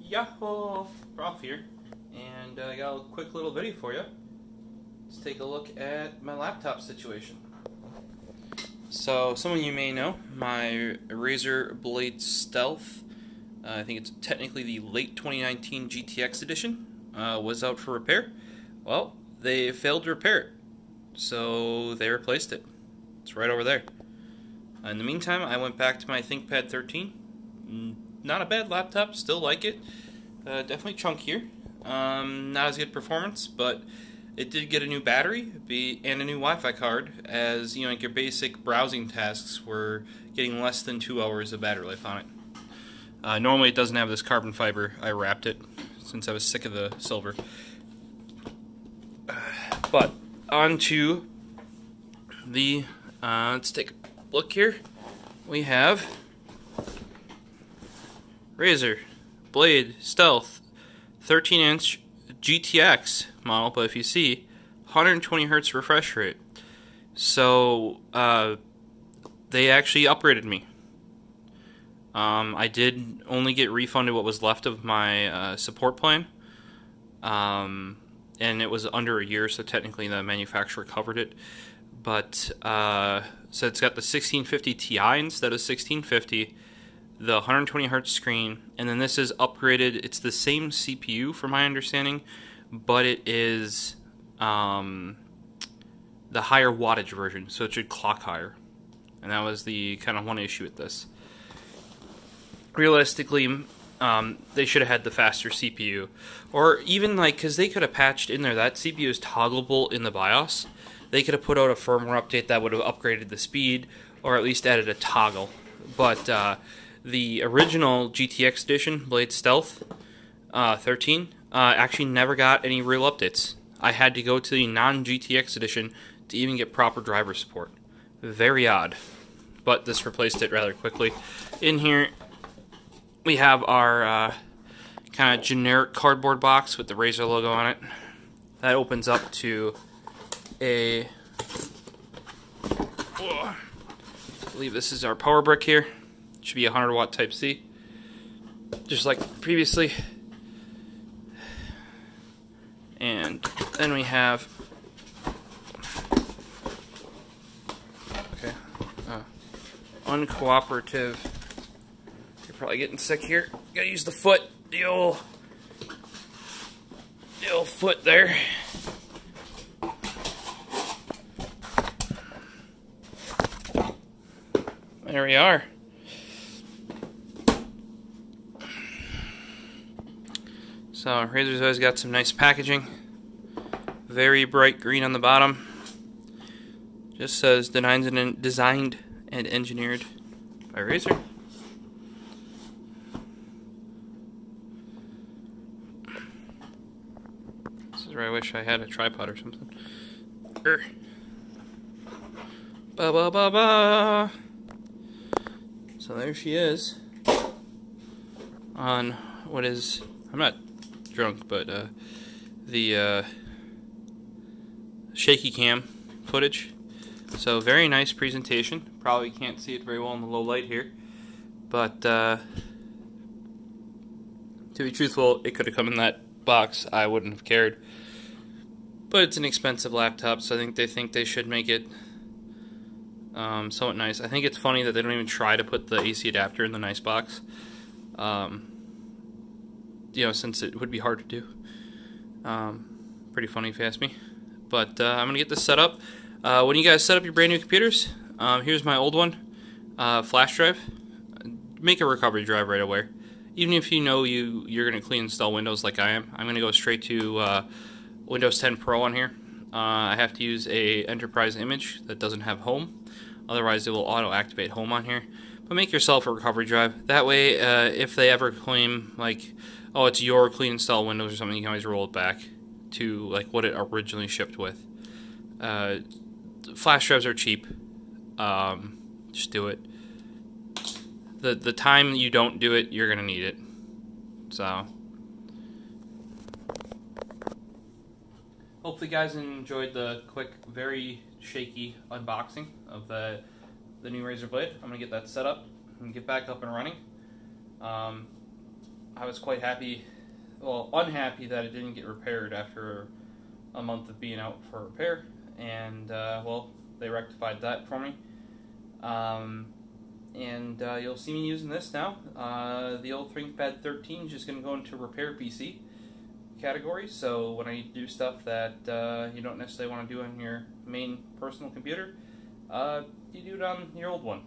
Yahoo! Prof here, and I got a quick little video for you. Let's take a look at my laptop situation. So, some of you may know my Razer Blade Stealth, I think it's technically the late 2019 GTX edition, was out for repair. Well, they failed to repair it, so they replaced it. It's right over there. In the meantime, I went back to my ThinkPad 13. Not a bad laptop, still like it. Definitely chunkier. Not as good performance, but it did get a new battery and a new Wi-Fi card, as you know, like your basic browsing tasks were getting less than 2 hours of battery life on it. Normally it doesn't have this carbon fiber. I wrapped it since I was sick of the silver. But on to the let's take a look here. We have Razer Blade Stealth 13-inch GTX model, but if you see, 120 Hz refresh rate. So they actually upgraded me. I did only get refunded what was left of my support plan, and it was under a year, so technically the manufacturer covered it. But so it's got the 1650 Ti instead of 1650. The 120 Hz screen, and then this is upgraded. It's the same CPU from my understanding, but it is the higher wattage version, so it should clock higher. And that was the kind of one issue with this. Realistically, they should have had the faster CPU, or even like, because they could have patched in there that CPU is toggleable in the BIOS. They could have put out a firmware update that would have upgraded the speed, or at least added a toggle. But the original GTX edition, Blade Stealth 13, actually never got any real updates. I had to go to the non-GTX edition to even get proper driver support. Very odd. But this replaced it rather quickly. In here, we have our kind of generic cardboard box with the Razer logo on it. That opens up to a... I believe this is our power brick here. Should be a 100-watt Type-C, just like previously. And then we have uncooperative. You're probably getting sick here. Gotta use the foot, the old foot there. There we are. So Razer's always got some nice packaging. Very bright green on the bottom. Just says designed and engineered by Razer. This is where I wish I had a tripod or something. Ba ba ba ba. So there she is. On what is, I'm not drunk, but the shaky cam footage. So very nice presentation. Probably can't see it very well in the low light here, but to be truthful, it could have come in that box. I wouldn't have cared. But it's an expensive laptop, so I think they should make it somewhat nice. I think it's funny that they don't even try to put the AC adapter in the nice box. You know, since it would be hard to do. Pretty funny if you ask me. But I'm going to get this set up. When you guys set up your brand new computers, here's my old one, flash drive. Make a recovery drive right away. Even if you know you're going to clean install Windows like I am, I'm going to go straight to Windows 10 Pro on here. I have to use a enterprise image that doesn't have home. Otherwise it will auto-activate home on here. But make yourself a recovery drive. That way, if they ever claim, like, oh, it's your clean install Windows or something, you can always roll it back to like what it originally shipped with. Flash drives are cheap. Just do it. The time you don't do it, you're gonna need it. So hopefully, you guys enjoyed the quick, very shaky unboxing of the new Razer Blade. I'm gonna get that set up and get back up and running. I was quite happy, well, unhappy that it didn't get repaired after a month of being out for repair, and well, they rectified that for me. And you'll see me using this now. The old ThinkPad 13 is just going to go into repair PC category, so when I need to do stuff that you don't necessarily want to do on your main personal computer, you do it on your old one,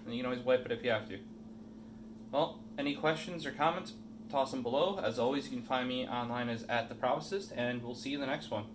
and you can always wipe it if you have to. Well, any questions or comments, toss them below. As always, you can find me online as @TheProfosist, and we'll see you in the next one.